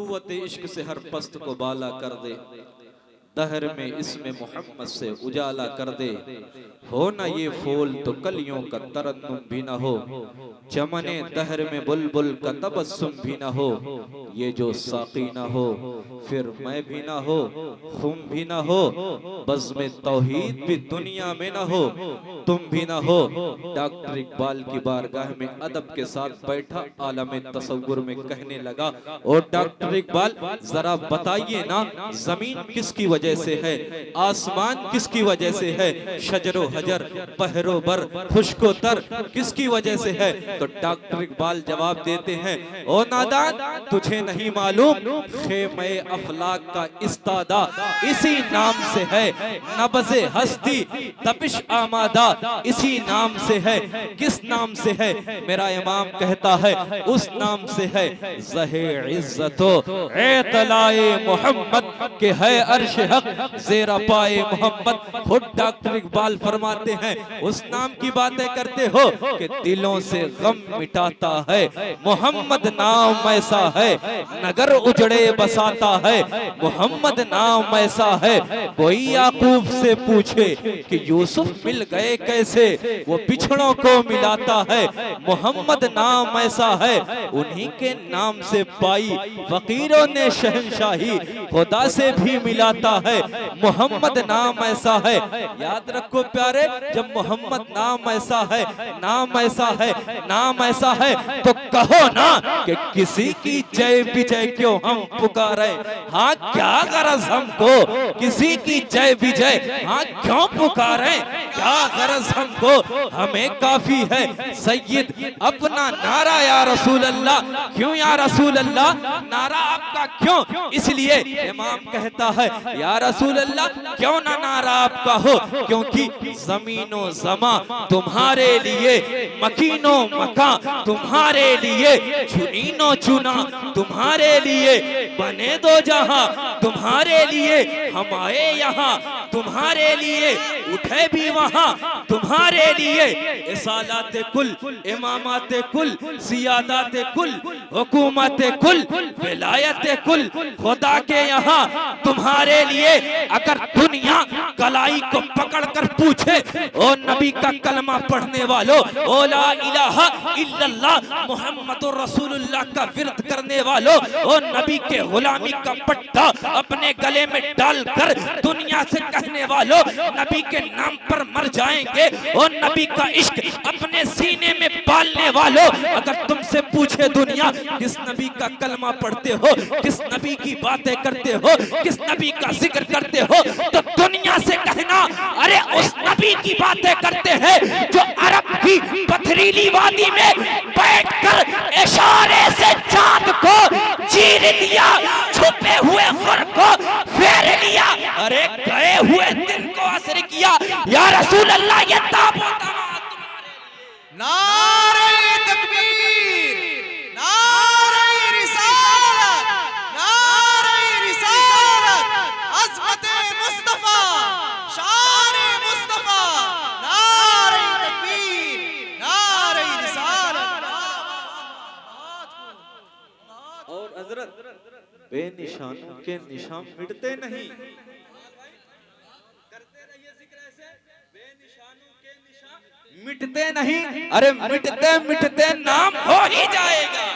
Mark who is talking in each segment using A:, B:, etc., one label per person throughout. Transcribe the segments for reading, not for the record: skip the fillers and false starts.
A: कुव्वत इश्क से हर पस्त को बाला कर दे, दहर में इसमें मोहम्मद से उजाला कर दे। हो ना ये फूल तो कलियों का तरन्नुम भी ना हो, चमने दहर में बुलबुल का तबस्सुम भी ना हो। ये जो साकी ना हो फिर मैं भी ना हो, खुम भी ना हो, बज़्म तौहीद भी दुनिया में ना हो, तुम भी ना हो। डॉक्टर इकबाल की बारगाह में अदब के साथ बैठा आलम तसव्वुर में कहने लगा, और डॉक्टर इकबाल जरा बताइए ना, जमीन किसकी वजह से है, आसमान किसकी वजह से है, शजरो हजर बहरो बर खुशको तर किसकी वजह से है। तो डॉक्टर इकबाल जवाब देते हैं, ओ नादान तुझे नहीं मालूम, खेमे अफलाक का इस्तादा इसी नाम से है, नब्ज़े हस्ती तपिश आमादा इसी नाम से है। किस नाम से है? मेरा इमाम कहता है उस नाम से है, ज़हे इज्जतो एतलाए मोहम्मद के है अर्श हक ज़ेरा पाए मोहम्मद। खुद डॉक्टर इकबाल फरमाते हैं, उस नाम की बातें करते हो कि दिलों से गम मिटाता है, मोहम्मद नाम ऐसा है, नगर उजड़े बसाता है, मोहम्मद नाम ऐसा है। कोई याकूब से पूछे कि यूसुफ मिल गए कैसे, वो बिछड़ों को मिलाता है, मोहम्मद नाम ऐसा है। उन्हीं के नाम से पाई फकीरों ने शहंशाही, खुदा से भी मिलाता है, मोहम्मद नाम ऐसा है। याद रखो प्यारे, जब मोहम्मद नाम ऐसा है, नाम ऐसा है, नाम ऐसा है, तो कहो ना कि किसी की जय विजय क्यों हम पुकारे। हाँ क्या गरज हमको किसी की जय विजय, हाँ क्यों पुकारे, क्या गरज हमको, हमें काफी है सैयद अपना नारा या रसूल अल्लाह। क्यों या रसूल अल्लाह, नारा आपका क्यों? इसलिए इमाम कहता है या रसूल अल्लाह क्यों ना नारा आपका हो, क्योंकि जमीनो जमा तुम्हारे लिए, मकीनो मका तुम्हारे लिए, चुनीनो चुना तुम्हारे लिए, बने दो जहां तुम्हारे लिए, हम आए यहाँ तुम्हारे लिए, उठे भी वहां तुम्हारे लिए। इसालात कुल, इमामात कुल, सियादात कुल, हुकूमत कुल, विलायत कुल, खुदा के यहाँ तुम्हारे लिए। अगर दुनिया कलाई को पकड़ कर पूछे, ओ नबी का कलमा पढ़ने वालों, ओ ला इलाहा इल्लल्लाह मुहम्मदुर रसूलुल्लाह का विरद करने वालों, ओ नबी के गुलामी का पट्टा अपने गले में डालकर दुनिया से कहने वालों, नबी के नाम पर मर जाएंगे, और नबी का इश्क अपने सीने में पालने वालों, अगर तुमसे पूछे दुनिया किस नबी का कलमा पढ़ते हो, किस नबी की बातें करते हो, किस नबी का जिक्र करते हो, तो दुनिया से कहना अरे उस नबी की बातें करते हैं जो अरब की पथरीली वादी में बैठकर इशारे से चांद को चीर लिया, छुपे हुए खुर को फेर लिया, अरे गए हुए दिन को असर किया। या रसूल अल्लाह ये ताबूत
B: नारे तकबीर, नारे रिसालत, नारे रिसालत, अज़मते मुस्तफा, शान मुस्तफा, नारे तकबीर, नारे रिसालत।
A: और हजरत बेनिशानों के निशान मिटते नहीं, मिटते नहीं, अरे मिटते मिटते नाम हो ही जाएगा,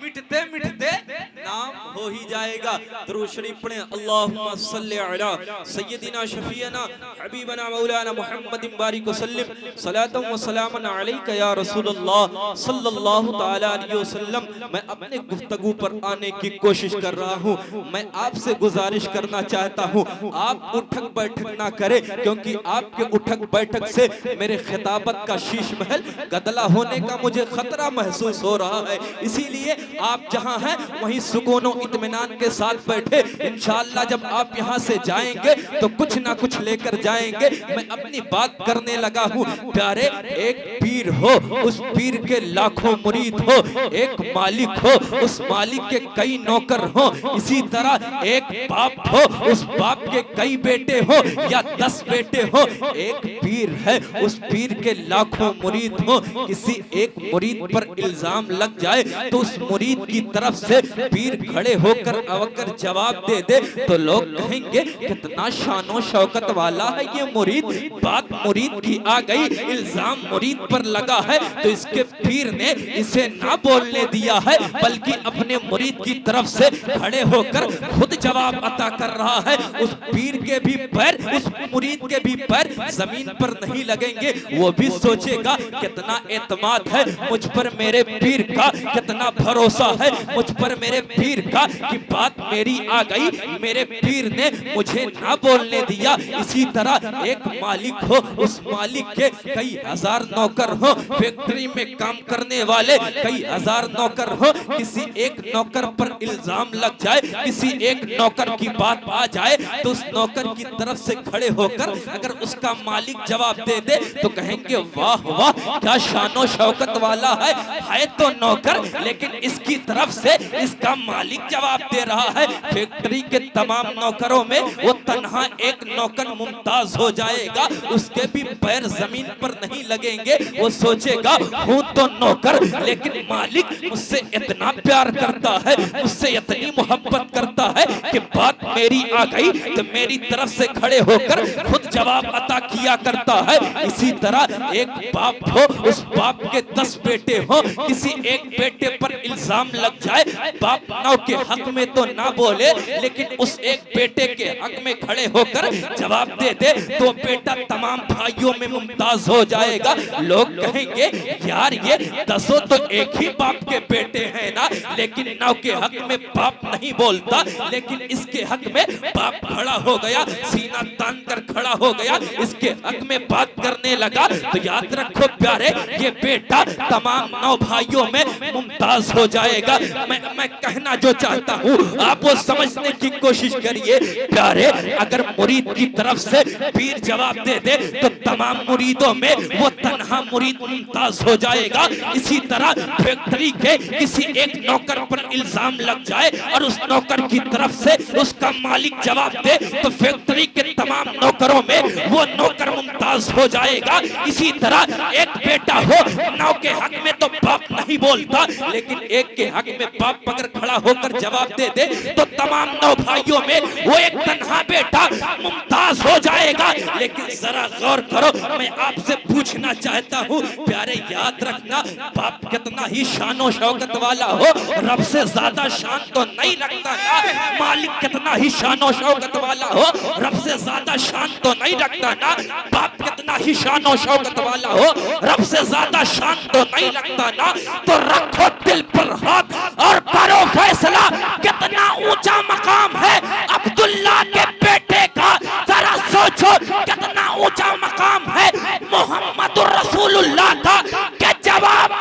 A: मिटते मिटते नाम हो ही जाएगा। दुरूद शरीफ पढ़ें, अल्लाहुम्मा सल्ली अला सय्यदिना शफीना हबीबना मौलाना मुहम्मदिन बारिक वसल्लिम सलातन व सलामन अलैका या रसूलल्लाह सल्लल्लाहु तआला अलैहि वसल्लम। मैं अपने गुफ्तगू पर आने की कोशिश कर रहा हूँ। मैं आपसे गुजारिश करना चाहता हूँ, आप उठक बैठक ना करें, क्योंकि आपके उठक बैठक से मेरे खिताबत का शीश महल गदला होने का मुझे खतरा महसूस हो रहा है। इसीलिए आप जहां हैं वहीं सुकून और इत्मीनान के साथ बैठे। इंशाअल्लाह जब आप यहां से जाएंगे तो कुछ ना कुछ लेकर जाएंगे। मैं अपनी बात करने लगा हूं। प्यारे, एक पीर हो, उस पीर के लाखों मुरीद हो, एक मालिक हो, उस मालिक के कई नौकर हो, इसी तरह एक बाप हो, उस बाप के कई बेटे हो या 10 बेटे हो। एक पीर है, उस पीर के लाखों मुरीद हो। किसी एक मुरीद पर इल्जाम लग जाए तो उस मुरीद की तरफ से पीर खड़े होकर अगर जवाब दे दे तो लोग कहेंगे कितना शानो शौकत वाला है ये मुरीद। बात मुरीद की आ गई, इल्जाम मुरीद पर लगा है, तो इसके पीर ने इसे ना बोलने दिया है, बल्कि अपने मुरीद की तरफ से खड़े होकर खुद जवाब अता कर रहा है। उस पीर के भी पैर, उस मुरीद के भी पैर जमीन पर नहीं लगेंगे। वो भी सोचेगा कितना एतमाद है मुझ पर मेरे पीर का, कितना भरोसा है मुझ पर मेरे पीर का कि बात मेरी आ गई, मेरे पीर ने मुझे ना बोलने दिया। इसी तरह एक मालिक हो, उस मालिक के कई हजार नौकर हो, फैक्ट्री में काम करने वाले कई हजार नौकर हो, किसी एक नौकर पर इल्जाम लग जाए, किसी एक नौकर की बात आ जाए, तो उस नौकर की तरफ से खड़े होकर अगर उसका मालिक जवाब दे दे तो कहेंगे वाह वाह क्या शानो शौकत वाला है तो नौकर, लेकिन इसकी तरफ से इसका मालिक जवाब दे रहा है। फैक्ट्री के तमाम नौकरों में वो तन्हा एक नौकर मुमताज हो जाएगा, उसके भी पैर जमीन पर नहीं लगेंगे। वो सोचेगा हूँ तो नौकर, लेकिन मालिक मुझसे इतना प्यार करता है, मुझसे इतनी मोहब्बत करता है कि बात मेरी आ गई तो मेरी तरफ से खड़े होकर खुद जवाब अता किया करता है। इसी तरह एक बाप हो, उस बाप के 10 बेटे हो, किसी एक बेटे पर इल्जाम लग जाए, बाप नौ के हक में तो ना बोले, लेकिन उस एक बेटे के हक में खड़े होकर जवाब दे दे तो बेटा तमाम भाइयों में मुमताज हो जाएगा। लोग कहेंगे यार ये 10 तो एक ही बाप के बेटे हैं ना, लेकिन नौ के हक में बाप नहीं बोलता, लेकिन इसके हक में बाप खड़ा हो गया, सीना तान कर खड़ा हो गया, इसके हक में बात करने लगा। तो याद रखो प्यारे, ये बेटा तमाम 9 भाइयों में मुमताज हो जाएगा। मैं कहना जो चाहता हूँ आप वो समझने की कोशिश करिए प्यारे, अगर मुरीद की तरफ से पीर जवाब दे दे तो तमाम मुरीदों में वो तन्हा मुरीद मुमताज हो जाएगा। इसी तरह फैक्ट्री के किसी एक नौकर पर इल्जाम लग जाए और उस नौकर की तरफ से उसका मालिक जवाब दे तो फैक्ट्री के तमाम नौकरों में वो नौकर मुमताज हो जाएगा। इसी तरह एक बेटा हो, 9 के हक में तो बाप नहीं बोलता, लेकिन एक के हक में बाप अगर खड़ा होकर जवाब दे दे तो तमाम 9 भाइयों में वो एक तन्हा बेटा मुमताज हो जाएगा। लेकिन जरा गौर करो, मैं आपसे पूछना चाहता हूँ प्यारे, याद रखना बाप कितना ही शानो शौकत वाला हो, रब से ज्यादा शान तो नहीं रखता ना। मालिक कितना ही शानो शौकत वाला हो, रब से ज्यादा शान तो नहीं रखता ना। बाप कितना ही शानो शौकत वाला हो, रब से ज्यादा शान तो नहीं रखता ना। तो रखो दिल पर हाथ और करो फैसला, कितना ऊंचा मकाम है अब्दुल्ला के बेटे का, जरा सोचो कितना ऊंचा मकाम है मोहम्मदुर रसूलुल्लाह का। क्या जवाब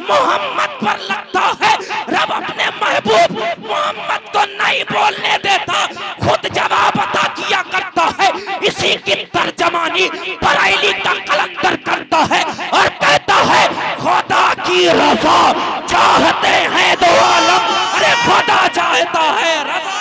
A: मोहम्मद पर लगता है, रब अपने महबूब मोहम्मद को नहीं बोलने देता, खुद जवाब अता किया करता है। इसी की तर्जमानी बरेली का कलंदर करता है और कहता है खुदा की रज़ा चाहते हैं दो आलम, अरे खुदा चाहता है रज़ा।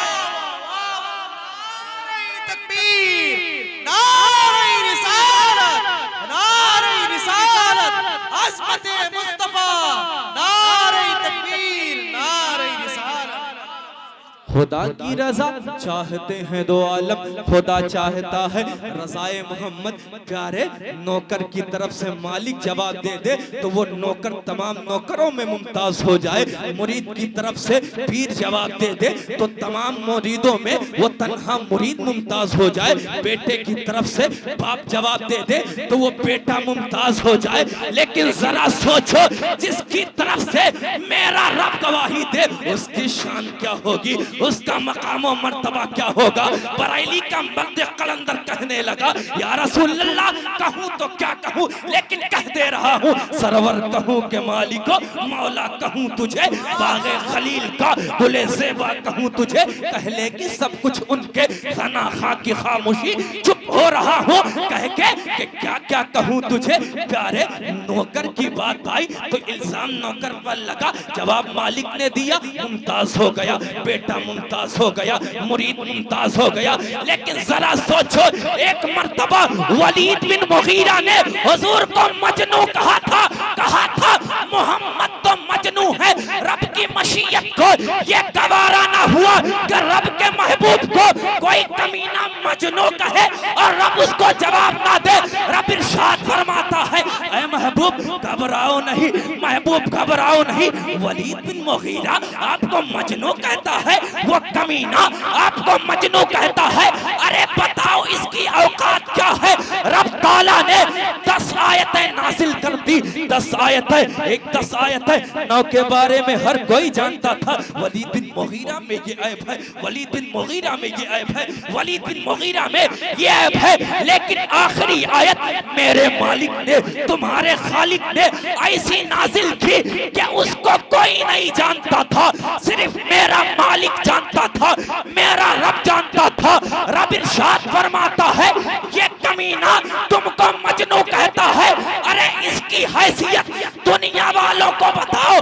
A: खुदा की रजा चाहते हैं दो आलम, खुदा चाहता है रजाए मोहम्मद। प्यारे नौकर की तरफ से मालिक जवाब दे दे तो वो नौकर तमाम नौकरों में मुमताज हो जाए। मुरीद की तरफ से पीर जवाब दे दे तो तमाम मुरीदों में वो तन्हा मुरीद मुमताज हो जाए। बेटे की तरफ से बाप जवाब दे दे तो वो बेटा मुमताज हो जाए। लेकिन जरा सोचो, जिसकी तरफ से मेरा रब गवाही दे उसकी शान क्या होगी, उसका मकाम और मर्तबा क्या होगा। बरेली का मर्द कलंदर कहने लगा या रसूल अल्लाह, कहूँ तो क्या कहूँ, लेकिन कह दे रहा हूँ सरवर कहूँ के मालिको मौला कहूँ तुझे, बागे खलील का गुले ज़ेबा कहूँ तुझे। पहले की सब कुछ उनके सना खा की खामोशी, चुप हो रहा हूँ कह के कि क्या क्या कहूँ तुझे। प्यारे नौकर की बात आई तो इल्जाम नौकर पर लगा, जवाब मालिक ने दिया, मुमताज हो गया बेटा, मुमताज हो गया मुरीद, मुमताज हो गया। लेकिन जरा सोचो, एक मर्तबा वलीद बिन मुगीरा ने हुजूर को मजनू कहा था मोहम्मद तो मजनू है, रब
C: की मशीयत को ये गवारा ना हुआ कि रब के महबूब को कोई कमीना मजनू कहे और रब उसको जवाब ना दे। रब इरशाद फरमाता है, ऐ महबूब घबराओ नहीं, महबूब घबराओ नहीं। वलीद बिन मुगीरा आपको मजनू कहता है, वो कमीना आपको मजनू कहता है। अरे बताओ इसकी औकात क्या है? रब ताला ने 10 आयतें नाजिल कर दी। 10 आयतें, एक 10 आयतें 9 के बारे में हर कोई जानता था। वलीद बिन मुगीरा में ये ऐब है, वलीद बिन मुगीरा में ये ऐब है, वलीद बिन मुगीरा में ये ऐब है। लेकिन आखिरी आयत मेरे मालिक ने, तुम्हारे खालिक ने ऐसी नाजिल की कि उसको कोई नहीं जानता था, सिर्फ मेरा मालिक जानता था, मेरा रब जानता था। रब इरशाद फरमाता है, ये कमीना तुमको मजनू कहता है। अरे इसकी हैसियत दुनिया वालों को बताओ,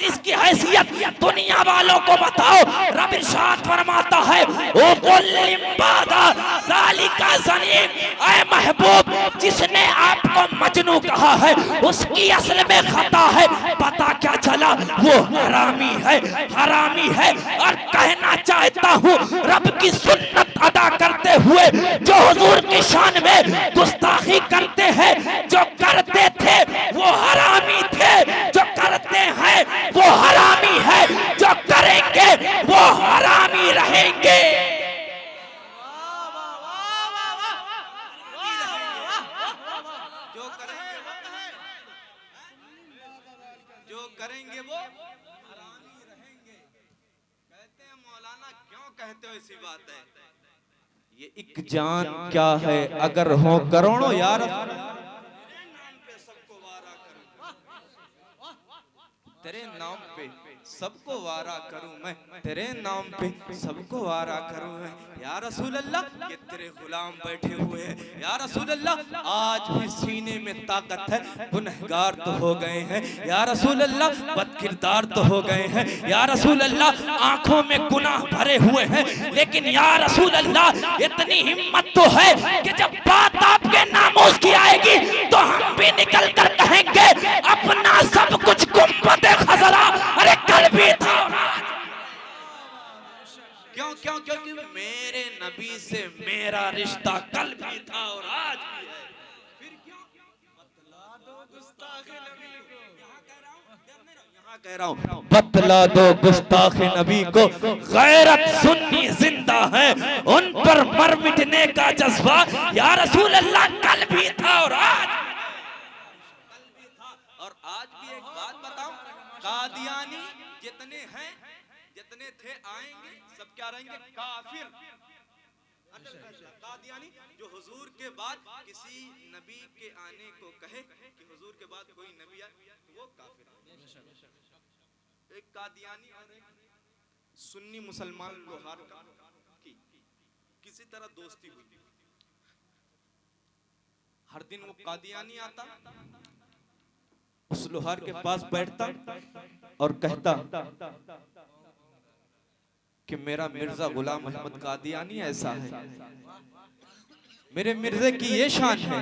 C: इसकी हैसियत दुनिया वालों को बताओ। रब इरशाद फरमाता है, ओ कुल्लिम्बादा ज़ालिका ज़नीम, ऐ महबूब जिसने आपको मजनू कहा है उसकी असल में खता है। पता क्या चला? वो हरामी है, हरामी है। और कहना चाहता हूँ, रब की सुन्नत अदा करते हुए जो हुजूर की शान में गुस्ताखी करते हैं, जो करते थे वो हरामी थे, जो करते हैं वो हरामी है, जो करेंगे वो हरामी रहेंगे।
A: जो करेंगे वो हरामी रहेंगे। कहते हैं मौलाना क्यों कहते हो? ऐसी बात है, ये एक जान क्या है अगर हो करोड़ों यार, तेरे नाम पे सबको वारा करूं मैं, तेरे नाम पे सबको वारा करूं मैं। या रसूल अल्लाह, ये तेरे गुलाम बैठे हुए हैं। या रसूल अल्लाह, आज भी सीने में ताकत है, गुनहगार तो हो गए हैं। या रसूल अल्लाह, बदकिरदार तो हो गए हैं। या रसूल अल्लाह, आंखों में गुनाह भरे हुए हैं, लेकिन या रसूल अल्लाह इतनी हिम्मत तो है कि जब बात आपके नामोज की आएगी तो हम भी निकल कर कहेंगे, अपना सब कुछ गुम्बद खजरा अरे कल भी था। क्यों क्यों? क्योंकि मेरे नबी से मेरा रिश्ता कल भी था और आज भी है। फिर क्यों? बतला दो गुस्ताखे नबी को। यहाँ कह रहा हूँ, बतला दो गुस्ताखे नबी को। गैरत सुन्नी जिंदा है, उन पर मर मिटने का जज्बा या रसूल अल्लाह कल भी था और आज भी। एक बात बताऊं, कादियानी जितने हैं, जितने थे, आएंगे सब क्या रहेंगे? काफिर। कादियानी जो हुजूर के बाद किसी नबी के आने को कहे कि हुजूर के बाद कोई नबी आए, तो वो काफिर। एक कादियानी और एक सुन्नी मुसलमान लोहार की किसी तरह दोस्ती हुई। हर दिन वो कादियानी आता, उस लोहार के पास बैठता और कहता कि मेरा मिर्जा गुलाम अहमद कादियानी ऐसा है, मेरे मिर्जे की ये शान है,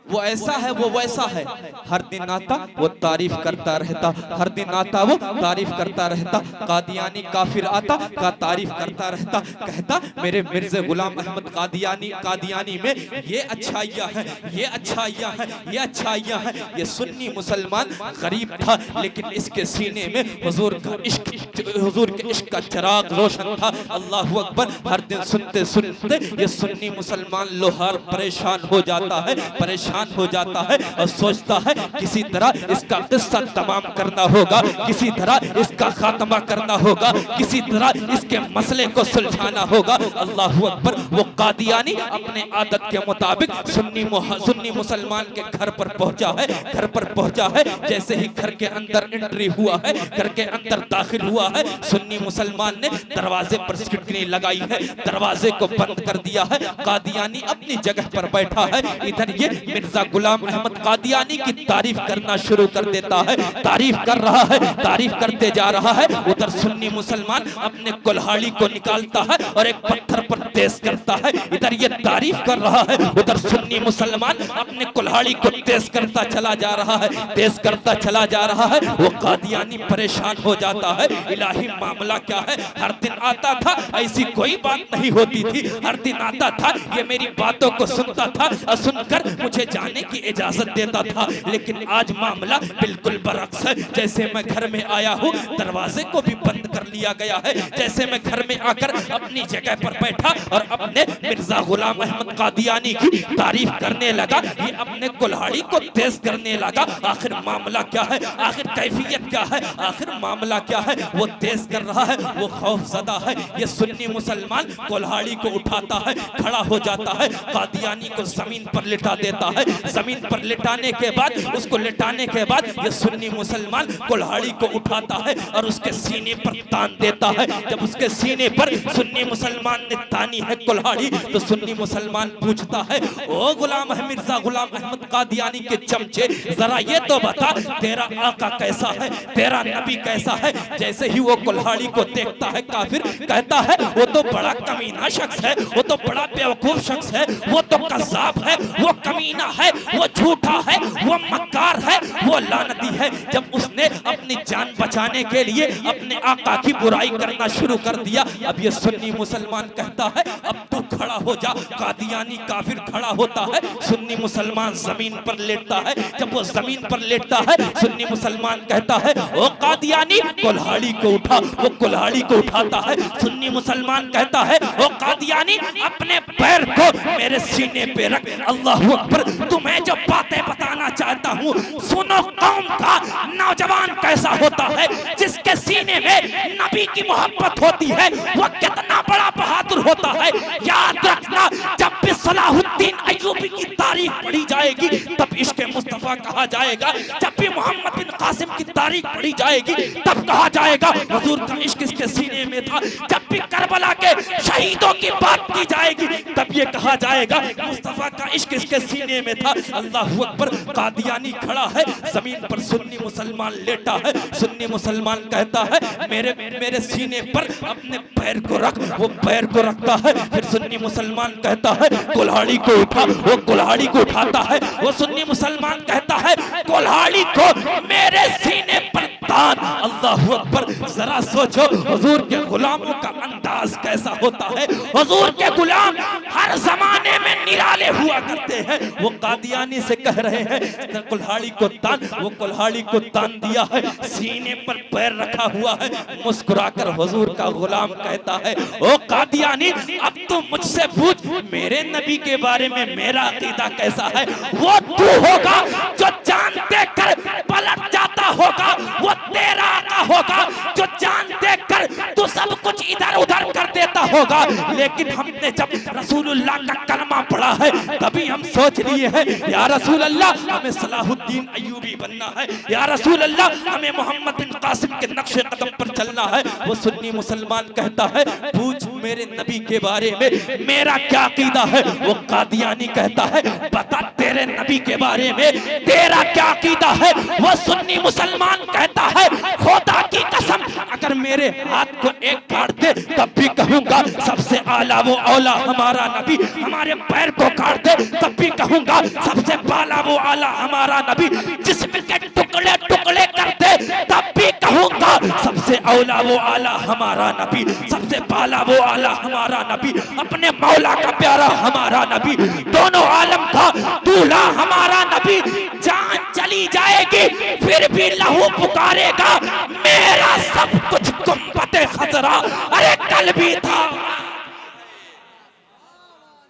A: वो ऐसा है, वो वैसा है। हर दिन आता वो तारीफ करता रहता, हर दिन आता वो तारीफ करता रहता। कादियानी काफिर आता का तारीफ करता रहता, कहता मेरे मिर्जे गुलाम अहमद कादियानी में ये अच्छाइयाँ हैं, ये अच्छाइयाँ हैं, ये अच्छाइयाँ हैं। ये सुन्नी मुसलमान गरीब था, लेकिन इसके सीने में हुजूर का इश्क, हुजूर के इश्क का चिराग रोशन था। अल्लाह अकबर। हर दिन सुनते सुनते ये सुन्नी मुसलमान लोहार परेशान हो जाता है, परेशान हो जाता है और सोचता है किसी तरह इसका किस्सा तमाम करना होगा, किसी तरह इसका खात्मा करना होगा, किसी तरह इसके मसले को सुलझाना होगा। अल्लाह अकबर। वो कादियानी अपने आदत के मुताबिक सुन्नी मुसलमान के घर पर पहुंचा है, घर पर पहुंचा है। जैसे ही घर के अंदर एंट्री हुआ है, घर के अंदर दाखिल हुआ है, सुन्नी मुसलमान ने दरवाजे पर सिटकनी लगाई है, दरवाजे को बंद कर दिया है। कादियानी अपनी जगह पर बैठा है, इधर ये
C: मिर्जा गुलाम अहमद कादियानी की तारीफ करना शुरू कर देता है। तारीफ कर रहा है, तारीफ करते जा रहा है। उधर सुन्नी मुसलमान अपने कुल्हाड़ी को निकालता है और एक पत्थर पर तेज करता है। इधर ये तारीफ कर रहा है, उधर सुन्नी मुसलमान अपने कुल्हाड़ी को तेज करता चला जा रहा है, तेज करता चला जा रहा है। वो कादियानी परेशान हो जाता है, इलाही मामला क्या है। हर दिन आता था, ऐसी कोई बात नहीं होती थी। हर दिन आता था, ये मेरी बातों को सुनता था और सुनकर मुझे जाने की इजाजत देता था। लेकिन आज मामला बिल्कुल बरअक्स है। जैसे मैं घर में आया हूँ, दरवाजे को भी बंद कर लिया गया है। जैसे मैं घर में आकर अपनी जगह पर बैठा और अपने मिर्जा गुलाम अहमद कादियानी की तारीफ करने लगा, ये अपने कुल्हाड़ी को तेज करने लगा। आखिर मामला क्या है, आखिर कैफियत क्या है, आखिर मामला क्या है। वो तेज कर रहा है, वो खौफजदा है। ये सुन्नी मुसलमान कुल्हाड़ी को उठाता है, खड़ा हो जाता है, कादियानी को जमीन पर लिटा देता है। जमीन पर लिटाने के बाद, उसको लिटाने के बाद ये सुन्नी मुसलमान कुल्हाड़ी को उठाता है और उसके सीने पर तान देता है। जब उसके सीने पर सुन्नी मुसलमान ने तानी है कुल्हाड़ी, तो सुन्नी मुसलमान पूछता है, ओ गुलाम है मिर्जा गुलाम अहमद कादियानी के चमचे, जरा ये तो बता, तेरा आका कैसा है, तेरा नबी कैसा है। जैसे ही वो कुल्हाड़ी को देखता है, काफिर कहता है, वो तो बड़ा कमीना शख्स है, वो तो बड़ा बेवकूफ शख्स है, वो तो कज़्ज़ाब है, वो कमीना है, वो झूठा है, वो मक्कार है, वो लानती है। जब उसने अपनी जान बचाने के लिए अपने आका की बुराई करना शुरू कर दिया, अब ये सुन्नी मुसलमान कहता है, अब तू खड़ा हो जा। कादियानी काफिर खड़ा होता है, सुन्नी मुसलमान जमीन पर लेटता है। जब वो जमीन पर लेटता है, सुन्नी मुसलमान कहता है, ओ कादियानी कुल्हाड़ी को उठा। वो कुल्हाड़ी को उठाता है। सुन्नी मुसलमान कहता है, ओ कादियानी अपने पैर को मेरे सीने पे रख। अल्लाह अकबर। तुम्हें जो बातें बताना चाहता हूँ सुनो। कौम का नौजवान कैसा होता है, जिसके सीने में नबी की मोहब्बत होती है, वो कितना बड़ा बहादुर होता है। याद रखना, जब भी सलाहुद्दीन अय्यूबी की तारीख पढ़ी जाएगी तब इश्क़ मुस्तफा कहा जाएगा। जब भी मोहम्मद बिन कासिम की तारीख पढ़ी जाएगी तब कहा जाएगा हुजूर का इश्क़ इसके सीने में था। जब भी करबला के शहीदों की बात की जाएगी तब ये कहा जाएगा मुस्तफा का इश्क़ इसके सीने में था। अल्लाह अकबर। कादियानी खड़ा है, जमीन पर सुन्नी मुसलमान लेटा है। सुन्नी मुसलमान कहता है, मेरे सीने पर अपने पैर को रख। वो पैर को रखता है। फिर सुन्नी मुसलमान कहता है, कुल्हाड़ी को उठा। वो कुल्हाड़ी को उठाता है। वो सुन्नी मुसलमान कहता है, कुल्हाड़ी को मेरे सीने पर तान। अल्लाह अकबर। जरा सोचो हुजूर के गुलामों का अंदाज कैसा होता है। हुजूर के गुलाम हर जमाने में निराले हुआ करते हैं। वो कादियानी से कह रहे हैं, कुल्हाड़ी को तान। वो कुल्हाड़ी को तान दिया है, सीने पर पैर रखा हुआ है। मुस्कुराकर हुजूर का गुलाम कहता है, ओ कादियानी अब तू मुझसे पूछ, मेरे नबी के बारे में मेरा अकीदा कैसा है। वो तू होगा जो जान देकर पलट जाता होगा, वो तेरा आका होगा जो जान देकर तू सब कुछ इधर उधर कर देता होगा। लेकिन हमने जब रसूलुल्लाह का कलमा पढ़ा है तभी हम सोच लिए हैं, या रसूल अल्लाह हमें सलाहुद्दीन अय्यूबी बनना है, या रसूल अल्लाह हमें मोहम्मद बिन कासिम के नक्शे कदम पर चलना है। वो सुन्नी मुसलमान कहता है, पूछ मेरे नबी के बारे में मेरा क्या अकीदा है। वो कादियानी कहता है, बता तेरे नबी के बारे में तेरा क्या अकीदा है। वो सुन्नी मुसलमान कहता है, खुदा की कसम अगर मेरे हाथ को एक काट दे तब भी कहूंगा सबसे आला वो औला हमारा नबी। हमारे पैर को काट दे तब भी कहूंगा सबसे बाला वो आला हमारा नबी। जिस्म के टुकड़े टुकड़े कर दे तब भी कहूंगा सबसे औला वो आला हमारा नबी, सबसे बाला वो आला हमारा नबी, अपने मौला का प्यारा हमारा नबी, दोनों आलम का दूल्हा हमारा नबी। जान चली जाएगी फिर भी लहू पुकारेगा, मेरा सब कुछ गुंबदे खजरा अरे कल भी था।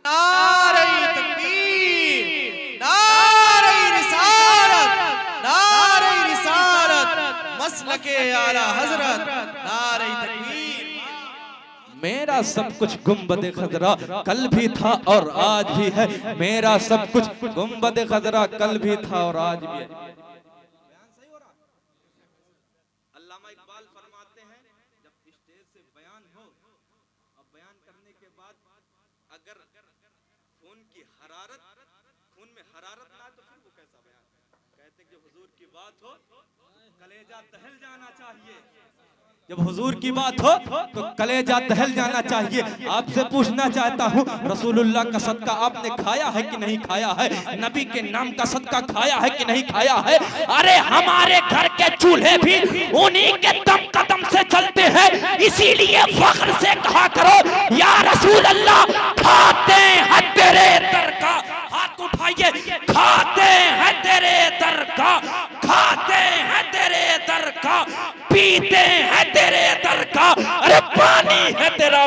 B: नारे तकबीर, नारे रिसालत, नारे रिसालत, मसलके आला हजरत, नारे तकबीर।
A: मेरा सब कुछ गुंबद खजरा कल भी था और आज भी है। मेरा सब कुछ गुंबद खजरा कल भी था और आज भी है। अल्लामा इकबाल फरमाते हैं, जब स्टेज से बयान हो और बयान करने के बाद अगर खून की हरारत, उनमें हरारत ना तो फिर वो कैसा बयान? कहते कि हुजूर की बात हो कलेजा दहल जाना चाहिए, जब हुजूर की बात हो तो कलेजा दहल जाना चाहिए। आपसे पूछना चाहता हूँ, रसूलुल्लाह का सदका आपने खाया है कि नहीं खाया है? नबी के नाम का सदका खाया है कि नहीं खाया है?
C: अरे हमारे घर के चूल्हे भी उन्हीं के दम कदम से चलते हैं, इसीलिए फख्र से कहा करो या रसूल अल्लाह खाते हैं तेरे दर का। हाथ उठाइए, खाते हैं तेरे दर का, खाते हैं तेरे दर का, पीते हैं तेरे दर का, अरे पानी है तेरा।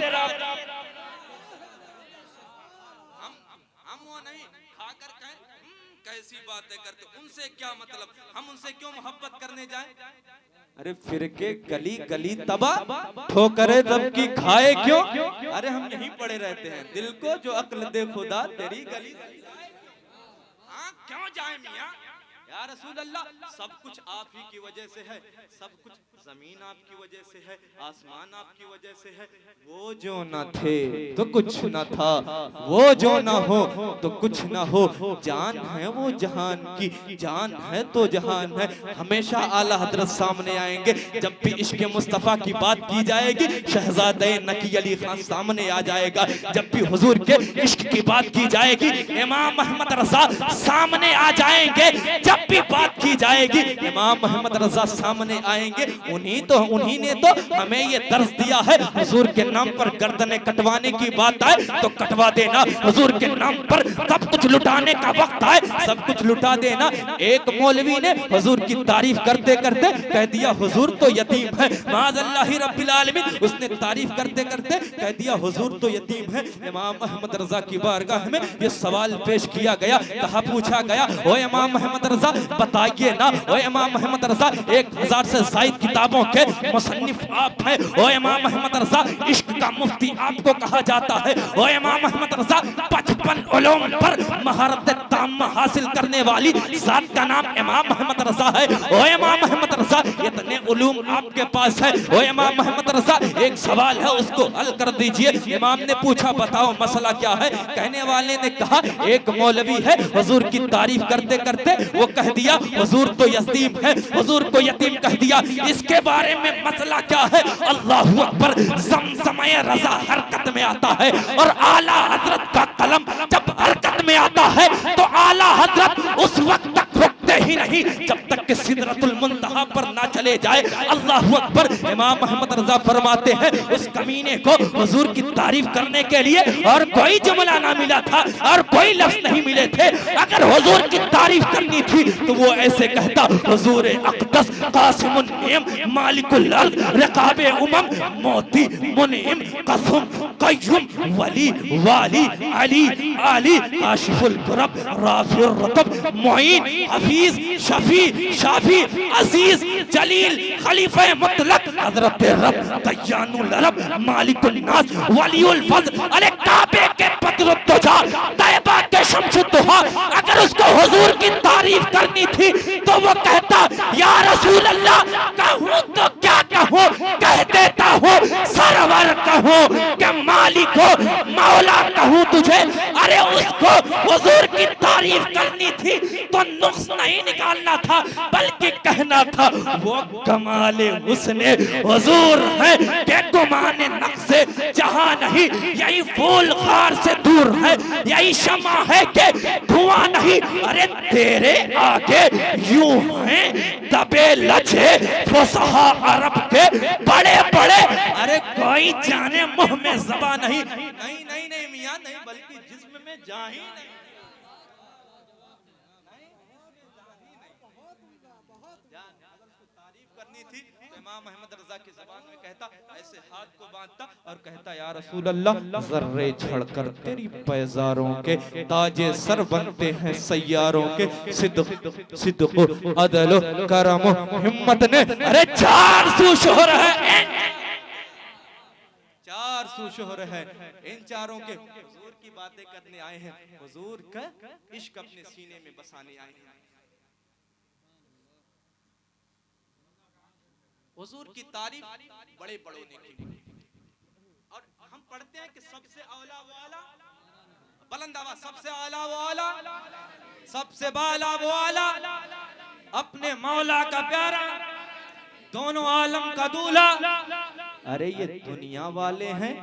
A: हम वो नहीं खाकर कहें कैसी बातें करते, उनसे क्या मतलब, हम उनसे क्यों मोहब्बत करने जाएं? अरे फिरके गली गली तबा ठोकरे सबकी खाए क्यों? अरे हम यहीं पड़े रहते हैं, दिल को जो अक्ल दे खुदा तेरी गली। हाँ क्यों जाए मियां? या रसूल अल्लाह, सब कुछ आप ही की वजह से है, सब कुछ जमीन आपकी वजह से है, आसमान आपकी वजह से है। वो जो न थे तो कुछ न था, वो जो न हो तो कुछ न हो, जान है वो जहान की, जान है तो जहान है। हमेशा आला हजरत सामने आएंगे, जब भी इश्क मुस्तफ़ा की बात की जाएगी शहजादे नकी अली खान सामने आ जाएगा, जब भी हुजूर के इश्क की बात की जाएगी इमाम अहमद रजा सामने आ जाएंगे, जब भी बात की जाएगी इमाम मोहम्मद रजा सामने आएंगे। उन्हीं ने तो हमें ये दर्ज दिया है, हुजूर के नाम पर गर्दनें कटवाने की बात आए तो कटवा देना, हुजूर के नाम पर सब कुछ लुटाने का वक्त आए सब कुछ लुटा देना। एक मौलवी ने हुजूर की तारीफ करते करते कह दिया हुजूर तो यतीम है, माज़अल्लाहि रब्बिल आलमीन। उसने तारीफ करते करते कह दिया हुजूर तो यतीम है। इमाम अहमद रजा की बारगाह में ये सवाल पेश किया गया, कहा पूछा गया ओ इमाम अहमद रजा बताइए ना, ओ इमाम अहमद रजा 1000 से ज़ायद किताबों के मुसन्निफ आप हैं, ओ इमाम अहमद रजा इश्क का मुफ्ती आपको कहा जाता है, ओ इमाम अहमद रजा 55 उलूम पर महारत ताम्मा हासिल करने वाली जात का नाम इमाम अहमद रजा है। ओ इमाम अहमद रजा इतने उलूम आपके पास है, ओ इमाम अहमद रजा एक सवाल है उसको हल कर दीजिए। इमाम ने पूछा बताओ मसला क्या है? कहने वाले ने कहा एक मौलवी है हुजूर की तारीफ करते करते वो कह दिया हुजूर तो यतीम है, हुजूर को यतीम कह दिया, इसके बारे में मसला क्या है? अल्लाहु अकबर। ज़मज़मे रज़ा हरकत में आता है और आला हजरत का कलम जब हरकत में आता है तो आला हजरत उस वक्त तक रुकते ही नहीं जब तक कि सिदरतुल मुंतहा पर ना चले जाए। अल्लाहु अकबर। इमाम अहमद रजा फरमाते हैं उस कमीने को हुजूर की तारीफ करने के लिए और कोई जुमला ना मिला था और कोई लफ्ज नहीं मिले थे। अगर हुजूर की तारीफ करनी थी तो वो ऐसे कहता हुजूर अक़दस कासिमुन नियम मालिकुल अर्द रकाबे उमम मोती मुनीम कसम कय्युम वली वाली अली आली आशिफुल कुरब राफिर रतब मुईन हफीज शफी शाफी अजीज जलील खलीफा मुतलक हजरत रब दयानुल अरब मालिकुल नास वलीउल फज़ल। अरे काबे के बद्र तुजा तैयबा के शम्स दुहा अगर उसको हुजूर की तारीफ करनी थी तो वो कहता या रसूल अल्लाह कहूं तो क्या कहूं, कह देता हूं सरवर कहूं कि मालिक हो मौला कहूं तुझे। अरे उसको हुजूर की तारीफ करनी थी तो नुक्स नहीं निकालना था बल्कि कहना था वो कमाले हुस्ने हुजूर है कि गुमाने नक्शे जहां नहीं, यही फूल खार से दूर है, यही शमा है कि धुआं नहीं। अरे तेरे आगे यूं हैं दबे लचे फुसहा अरब के बड़े बड़े, अरे कोई जाने मुंह में ज़बान नहीं। नहीं नहीं नहीं मियां नहीं, बल्कि जिस्म में जा ही नहीं। इमाम अहमद रजा की ज़बान में कहता ऐसे हाथ को बांधता और कहता या रसूल अल्लाह जर्रे झड़कर तेरी पैजारों के ताजे सर बनते हैं सैयारों के, सिद्क़ सिद्क़ अदल करम हिम्मत ने। अरे 400 शोहर है, 400 शोहर है, इन चारों के हुजूर की बातें करने आए हैं, हुजूर का इश्क अपने सीने में बसाने आए हैं। हुजूर की तारीफ बड़े बड़ों ने की और हम पढ़ते हैं कि सबसे औला वाला बुलंद आवाज, सबसे आला वो आला, सबसे बाला वो आला, अपने मौला का प्यारा, दोनों आलम का दूल्हा। अरे ये दुनिया वाले हैं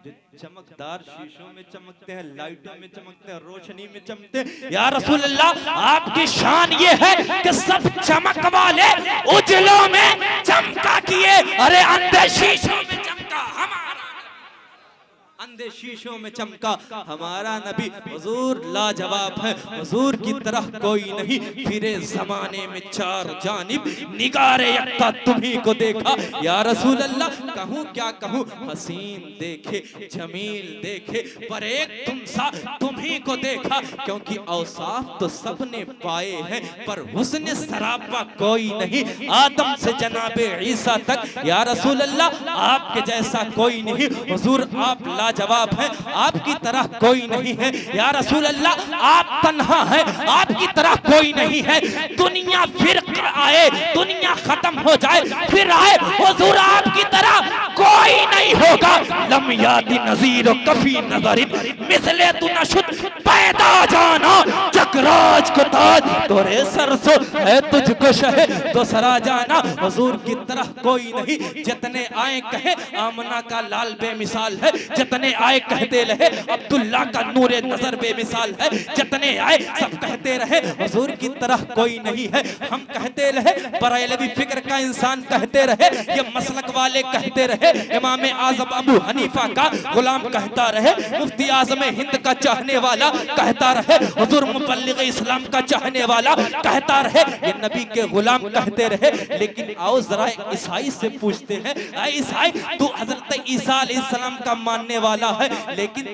A: जो चमकदार शीशों में चमकते हैं, लाइटों में चमकते हैं, रोशनी में चमकते हैं। या रसूल अल्लाह, आपकी शान ये है कि सब चमक वाले उजलों में चमका किए, अरे अंधे शीशों में चमका हमारा, अंधे शीशों में चमका हमारा नबी। हुजूर लाजवाब है, हुजूर की तरह कोई नहीं, फिरे जमाने में चार जानिब निगारे यक्ता तुम्ही को देखा। या रसूल अल्लाह, कहूँ क्या कहूँ, हसीन देखे जमील देखे, पर एक तुम सा तुम्ही को देखा, क्योंकि औसाफ तो सबने पाए हैं पर हुस्न सरापा कोई नहीं, आदम से जनाबे ईसा तक। या रसूल अल्लाह, आपके जैसा कोई नहीं, हुजूर आप लाजवाब है, आपकी तरह कोई नहीं है। या रसूल अल्लाह, आप तन्हा है, आपकी तरह कोई नहीं है। दुनिया फिर आए, दुनिया खत्म हो जाए, फिर आए, हुजूर आपकी तरह कोई नहीं होगा। लम यादी नजीर कफी नजरिन मिसले तू नशुद पैदा जाना, जगराज को ताज तोरे सरसो है, तुझको शहे तो सरा जाना। हुजूर की तरह कोई नहीं, जितने आए कहे आमना का लाल बेमिसाल है, जितने आए कहते रहे अब्दुल्ला का नूरे नजर बेमिसाल है, जितने आए सब कहते रहे हुजूर की तरह कोई नहीं है। हम कहते रहे, बरेलवी फिक्र का इंसान कहते रहे, ये मसलक वाले कहते रहे, इमाम आजम अबू हनीफा का गुलाम कहता रहे, मुफ्ती आजम हिंद का चाहने वाला कहता रहे, हुजूर मुबल्लिग इस्लाम का चाहने वाला कहता रहे, ये नबी के गुलाम कहते रहे। लेकिन आओ जरा ईसाई से पूछते हैं, ईसाई तू हजरत ईसा अलैहिस्सलाम का मानने वाला है, लेकिन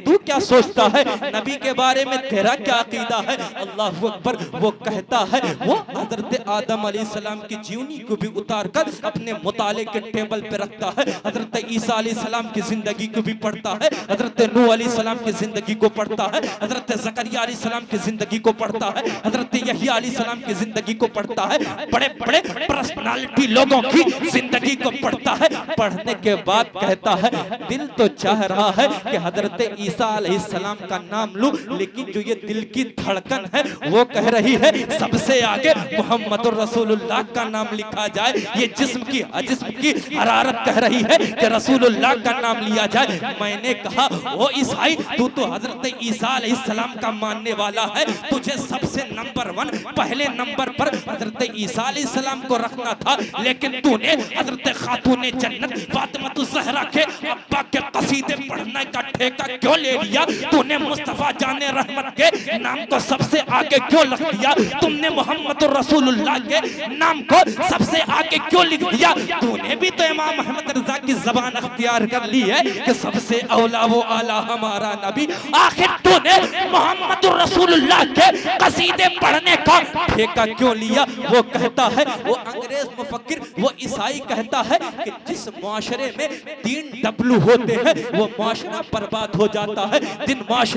A: तू क्या सोचता है, नबी के बारे में तेरा क्या अकीदा है? अल्लाहु अकबर। वो कहता है, वो हजरत आदम अलैहिस्सलाम की जीवनी को भी उतार कर अपने मुताले के टेबल पे रखता है, हजरत ईसा अलैहिस्सलाम की जिंदगी को भी पढ़ता है, हजरत नूह अलैहिस्सलाम की जिंदगी को पढ़ता है, हजरत ज़करिया अलैहिस्सलाम की जिंदगी को पढ़ता है, हजरत यहया अलैहिस्सलाम की जिंदगी को पढ़ता है, बड़े बड़े पर्सनालिटी लोगों की जिंदगी को पढ़ता है। पढ़ने के बाद कहता है, दिल तो चाह रहा है कि हजरत ईसा अलैहिस्सलाम का नाम लूं, लेकिन जो ये दिल की धड़कन है वो कह रही है सबसे आगे मुहम्मदुर रसूलुल्लाह का नाम लिखा जाए। ये जिस्म की हरारत कह रही है कि रसूलुल्लाह का नाम लिया जाए। मैंने कहा, ओ ईसाई, तू तो हजरत ईसा अलैहिस्सलाम का मानने वाला है, तुझे सबसे नंबर 1 पहले नंबर पर हजरत ईसा अलैहिस्सलाम को रखना था, लेकिन तूने हजरत खातूने जन्नत फातिमा ज़हरा के अब्बा के कसीदे पढ़ने का ठेका क्यों ले लिया? तूने मुस्तफा जाने रहमत के नाम को सबसे आगे क्यों लिख दिया? तुमने मोहम्मद रसूलुल्लाह के नाम को सबसे आगे क्यों लिख दिया? तूने भी तो इमाम अहमद रजा की जबान अख्तियार कर ली है कि सबसे औला वो आला हमारा नबी। आखिर तूने मोहम्मद रसूलुल्लाह के कसीदे पढ़ने का ठेका क्यों लिया? वो कहता है, वो अंग्रेज मुफक्किर, वो ईसाई कहता है कि जिस मुआशरे में 3 डब्लू होते हैं वो मुआशरा बर्बाद हो जाता है।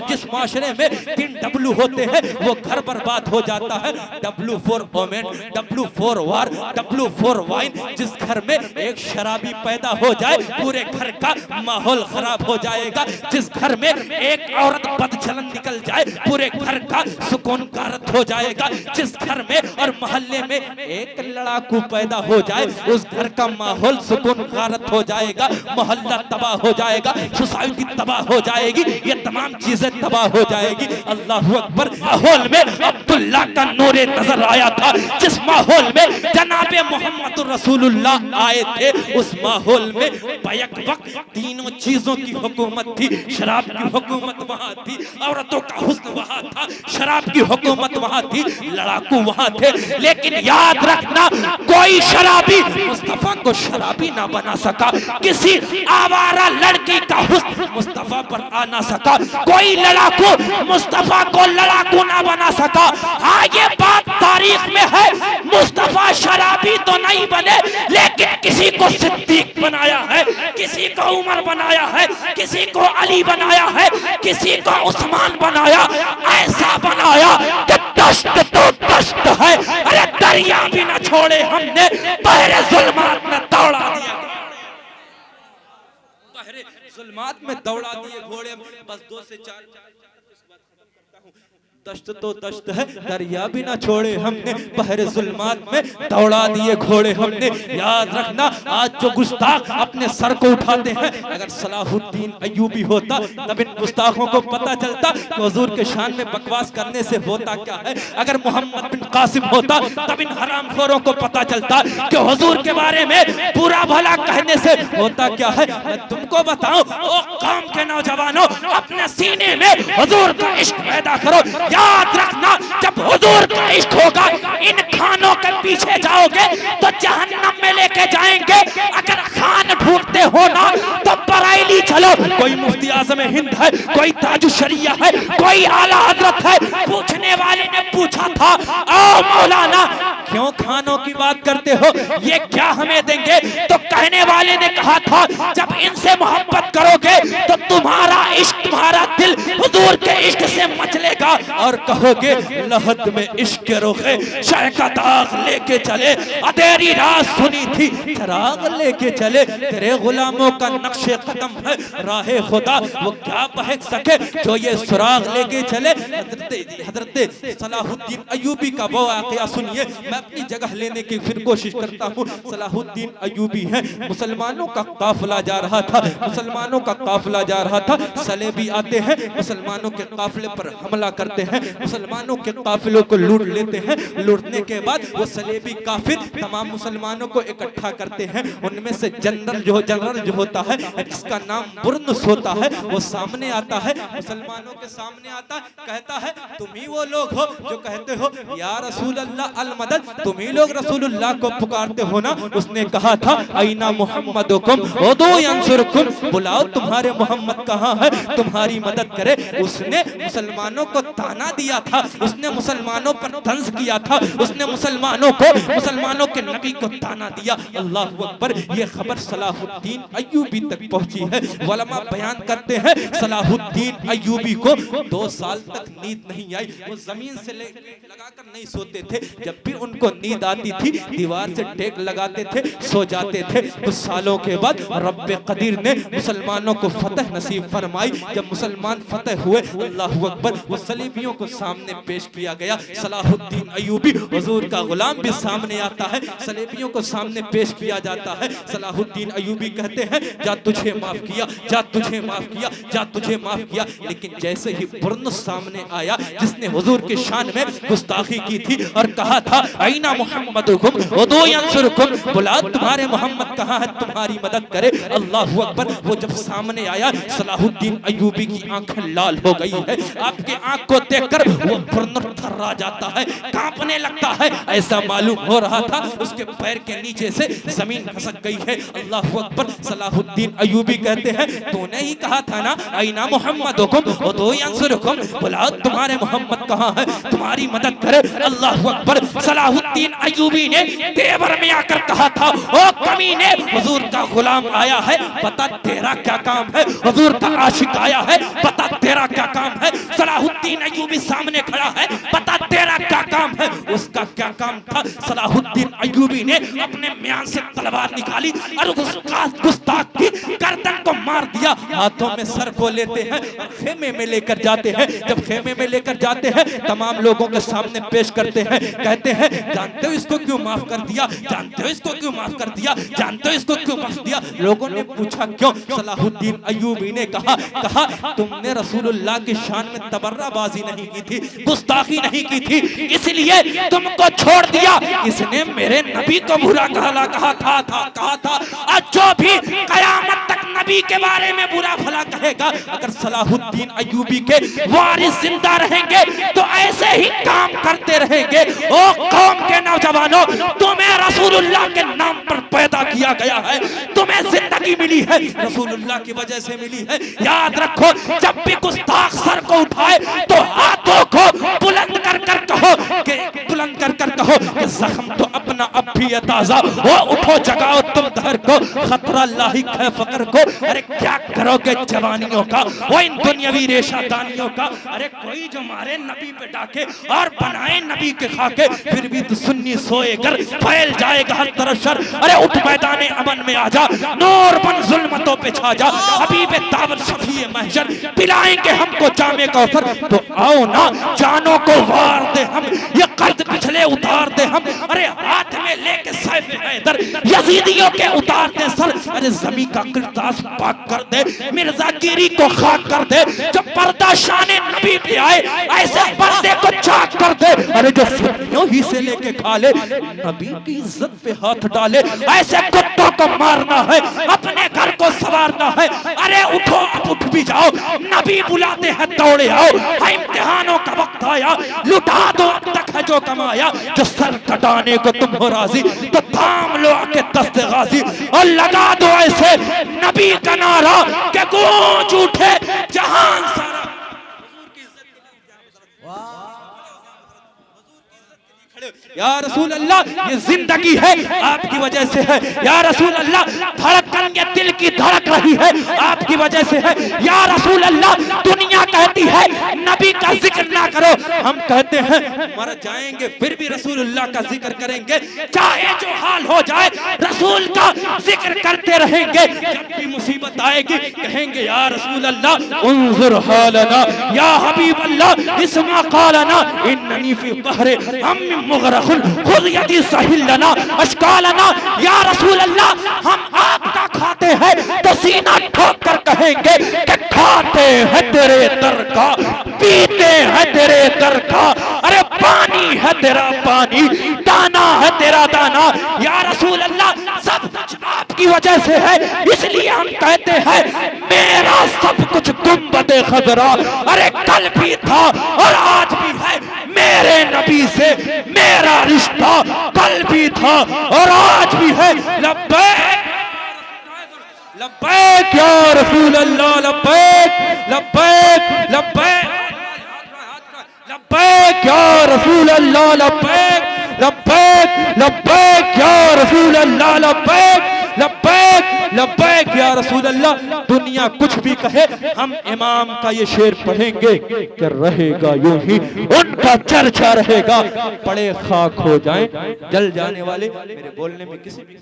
A: जिस मुआशरे में 3 डब्लू होते हैं वो घर बर्बाद हो जाता है। W for women, W for war, W for wine. जिस घर में एक शराबी पैदा हो जाए पूरे घर का माहौल खराब हो जाएगा। जिस घर में एक औरत बदचलन निकल जाए पूरे घर का सुकून गारत हो जाएगा। जिस घर में और मोहल्ले में एक लड़ाकू पैदा हो जाए उस घर का माहौल सुकून गारत हो जाएगा, मोहल्ला तबाह हो जाएगा, सोसाइटी तबाह हो जाएगी, ये तमाम चीजें तबाह हो जाएगी। अल्लाहु अकबर। माहौल में अब्दुल्ला का नूरे नजर आया था, जिस माहौल में जनाबे मोहम्मद रसूलुल्लाह आए थे उस माहौल में बैक वक्त तीनों चीजों की हुकूमत थी। शराब की हुकूमत वहां थी, औरतों का हुस्न वहां था, शराब की हुकूमत वहां थी, लड़ाकू वहां थे। लेकिन याद रखना, कोई शराबी मुस्तफा को शराबी ना बना सका, किसी आवारा लड़की का हुस्न मुस्तफा पर आ ना सका, कोई लड़ाकू मुस्तफा को लड़ाकू ना बना सका। हाँ, ये बात तारीख में है, मुस्तफा शराबी तो नहीं बने, लेकिन किसी को सिद्दीक बनाया है, किसी को उमर बनाया है, किसी को अली बनाया है, किसी को उस्मान बनाया। ऐसा बनाया कि दश्त तो दश्त है, अरे दरिया भी न छोड़े हमने, बहरे जुल्मात में दौड़ा दिया, बहरे जुल्मात में दौड़ा दिए घोड़े। बस 2 से 4 दश्त तो दश्त है, दरिया भी ना छोड़े हमने, बहरे जुल्मात में दौड़ा दिए घोड़े हमने। याद रखना आज जो गुस्ताख अपने सर को उठाते हैं, अगर सलाहुद्दीन अय्यूबी होता तब इन गुस्ताखों को पता चलता कि हुजूर के शान में बकवास करने से होता क्या है। अगर मोहम्मद बिन कासिम होता तब इन हरामखोरों को पता चलता कि हुजूर के बारे में बुरा भला कहने से होता क्या है। मैं तुमको बताऊं, ओ कौम के नौजवानों, अपने सीने में हुजूर का इश्क पैदा करो। याद रखना, जब हुजूर का इश्क होगा, इन खानों के पीछे जाओगे तो जहन्नम में लेके जाएंगे। अगर खान ढूंढते हो ना तो बरेली चलो। कोई मुफ्ती आजम हिंद है, कोई ताजुश शरिया है, कोई आला हजरत है। पूछने वाले ने पूछा था, ओ मौलाना क्यों खानों की बात करते हो, ये क्या हमें देंगे? तो कहने वाले ने कहा था, जब इनसे मोहब्बत करोगे तो तुम्हारा इश्क, तुम्हारा दिल हुजूर के इश्क से मचलेगा और कहोगे लहद में इश्क रोके शाह का दाग लेके चले। अधेरी रात सुनी थी चराग लेके चले, तेरे गुलामों का नक्शे कदम है राहे खुदा, वो क्या बहक सके जो ये सुराग लेके चले। हजरत सलाहुद्दीन अय्यूबी का वो वाक़या सुनिए। मैं अपनी जगह लेने की फिर कोशिश करता हूँ। सलाहुद्दीन अय्यूबी है, मुसलमानों का काफिला जा रहा था, मुसलमानों का काफिला जा रहा था। सलेबी आते हैं, मुसलमानों के काफिले पर हमला करते हैं, मुसलमानों के काफिलों को लूट लेते हैं। लूटने के बाद वो सलेबी काफिर तमाम मुसलमानों को इकट्ठा करते हैं। उनमें से जनरल जो होता है, जिसका नाम बुर्नस होता है, वो सामने आता है, मुसलमानों के सामने आता है, कहता है तुम ही वो लोग हो जो कहते हो या रसूल अल्लाह अल मदद, तुम ही लोग रसूलुल्लाह को पुकारते हो ना। उसने कहा था ऐना मुहम्मदुकुम उदू यंसुरकुम, बुलाओ तुम्हारे मोहम्मद कहाँ है, तुम्हारी मदद करे। उसने मुसलमानों को ताना दिया था, उसने मुसलमानों पर तंज किया था, उसने मुसलमानों के नबी को ताना दिया। अल्लाहु अकबर। ये खबर सलाहुद्दीन अय्यूबी तक पहुंची है। वलमा बयान करते हैं सलाहुद्दीन अय्यूबी को 2 साल तक नींद नहीं आई। वो जमीन से लगाकर नहीं सोते थे, जब भी उनको नींद आती थी दीवार से टेक लगाते थे, सो जाते थे। कुछ सालों के बाद रब्बे कदीर ने मुसलमानों को फतह नसीब फरमाई। जब मुसलमान फतह हुए, अल्लाहु अकबर, वो सलीबियों को सामने पेश किया गया। सलाहुद्दीन अय्यूबी हुजूर का गुलाम भी सामने आता है, सलेबियों को सामने पेश किया जाता है। सलाहुद्दीन अय्यूबी कहते हैं जा तुझे माफ किया, जा तुझे माफ किया, जा तुझे माफ किया। लेकिन जैसे ही बुर्नस सामने आया, जिसने हुजूर के शान में गुस्ताखी की थी और कहा था ऐना मुहम्मदुकुम उदू यंसुरकुम, बुला तुम्हारे मोहम्मद कहाँ है, तुम्हारी मदद करे। अल्लाहु अकबर। वो जब सामने आया, सलाहुद्दीन अय्यूबी की आंखें लाल हो गई है। आपके आंख को देखकर वो बुर्नस थर्रा जाता है, कांपने लगता है। ऐसा मालूम हो रहा था उसके पैर के नीचे से जमीन खसक गई है। अल्लाहु अकबर। सलाहुद्दीन अय्यूबी कहते हैं तूने ही कहा था ना ऐना मुहम्मदुकुम उदू यंसुरकुम, बुलाओ तुम्हारे मोहम्मद कहाँ है, तुम्हारी मदद करे। अल्लाहु अकबर। सलाहुद्दीन अय्यूबी ने तेवर में आकर कहा था ओ कमीने, हुजूर का गुलाम आया है, बता तेरा क्या काम है। हुजूर का आशिक आया है, बता तेरा क्या काम है। सलाहुद्दीन अय्यूबी सामने खड़ा है, बता तेरा क्या काम है। उसका क्या काम था? सलाहुद्दीन अय्यूबी ने अपने म्यान से तलवार निकाली और गुस्ताख की गर्दन को मार दिया। हाथों में सर को लेते हैं और खेमे में लेकर जाते हैं। जब खेमे में लेकर जाते हैं, तमाम लोगों के सामने पेश करते हैं, कहते हैं जानते हो इसको क्यों माफ कर दिया, जानते हो इसको क्यों माफ कर दिया, जानते हो इसको क्यों बख्श दिया। लोगों ने पूछा क्यों? सलाहुद्दीन अय्यूबी ने कहा तुमने रसूलुल्लाह की शान में तबर्राबाजी नहीं की थी, गुस्ताखी नहीं की थी, इसलिए तुमको छोड़ दिया। इसने मेरे नबी को बुरा कहा था। और जो भी कयामत तक नबी के बारे में बुरा भला कहेगा, अगर सलाहुद्दीन अय्यूबी के वारिस जिंदा रहेंगे तो ऐसे ही काम करते रहेंगे। ओ कौम के नौजवानों, तुम्हें रसूलुल्लाह के नाम पर पैदा किया गया है, तुम्हें जिंदगी मिली है रसूलुल्लाह की वजह से मिली है। याद रखो, जब भी गुस्ताख सर को उठाए तो हाथों को बुलंद कर कर कहो
C: कहो कि बुलंद कर कर कहो कि जख्म तो अपना अब भी है ताजा, वो उठो जगाओ तुम दहर को, खतरा लाहिक है फकर को। अरे क्या करोगे जवानियों का, वो इन दुनियावी रेशादानियों का। अरे कोई जो मारे नबी पे डाके और बनाए नबी के खाके, फिर भी तो सुन्नी सोएगर फैल जाएगा हर तरफ शर। अरे उठ मैदाने अमन में आ जा, नूर बन जुल्मतों पे छा जा, हबीब दावत शफीए महशर पिलाएंगे हमको जामे कौसर। तो आओ ना जानों को वार दे हम, ये कर्ज पिछले उतार दे हम। अरे हाथ में लेके सैफ हैदर यजीदियों के उतार दे सर। अरे जमी का किरदास पाक कर दे, मिर्जागिरी को खाक कर दे। जो पर्दा शाने नबी पे आए ऐसे पर्दे को चाक कर दे। अरे जो सुन्नियों ही से लेके खा ले, नबी की इज्जत पे हाथ डाले, ऐसे कुत्तों को मारना है, अपने घर को संवारना है। अरे उठो अब उठ भी जाओ, नबी बुलाते हैं दौड़े आओ। इम्तिहानों का वक्त आया, लुटा दो अब तक है जो कमाया। जो सर कटाने को तुम हो राजी, तो थाम लो आके दस्ते गाजी और लगा दो ऐसे नबी का नारा कि गूंज उठे जहान सारा। या रसूल अल्लाह ये जिंदगी है आपकी वजह से है, या रसूल अल्लाह धड़कन ये दिल की धड़क रही है आपकी वजह से है। या रसूल अल्लाह दुनिया कहती है नबी का जिक्र ना करो, हम कहते हैं मर जाएंगे फिर भी रसूलुल्लाह का जिक्र करेंगे। चाहे जो हाल हो जाए रसूल का जिक्र करते रहेंगे। जब भी मुसीबत आएगी कहेंगे या रसूल अल्लाह उन्जुर हालना, या हबीब अल्लाह इस्मा कालना इन्ननी फी बहरे हम मुगरखुल खुद यदि सहिल लना अशकालना। या रसूल अल्लाह हम आपका खाते हैं तो सीना ठोक कर कहेंगे कि खाते हैं तेरे दर का, पीते हैं तेरे दर का। अरे पानी है तेरा पानी, दाना है तेरा दाना। या रसूल अल्लाह सब कुछ आपकी वजह से है, इसलिए हम कहते हैं मेरा सब कुछ गुंबदे खजरा। अरे कल भी था और आज भी है मेरे नबी से मेरा रिश्ता, कल भी था और आज भी है। लब्बैक लब्बैक या रसूल अल्लाह, लब्बैक लब्बैक लब्बैक लब्बैक या रसूल अल्लाह, लब्बैक लब्बैक लब्बैक या रसूल अल्लाह, लब्बैक लब्बैक लब्बैक या रसूल अल्लाह। दुनिया कुछ भी कहे हम इमाम का ये शेर पढ़ेंगे कि रहेगा यूं ही उनका चर्चा रहेगा। पड़े खाक हो जाएं जल जाने वाले। मेरे बोलने में किसी भी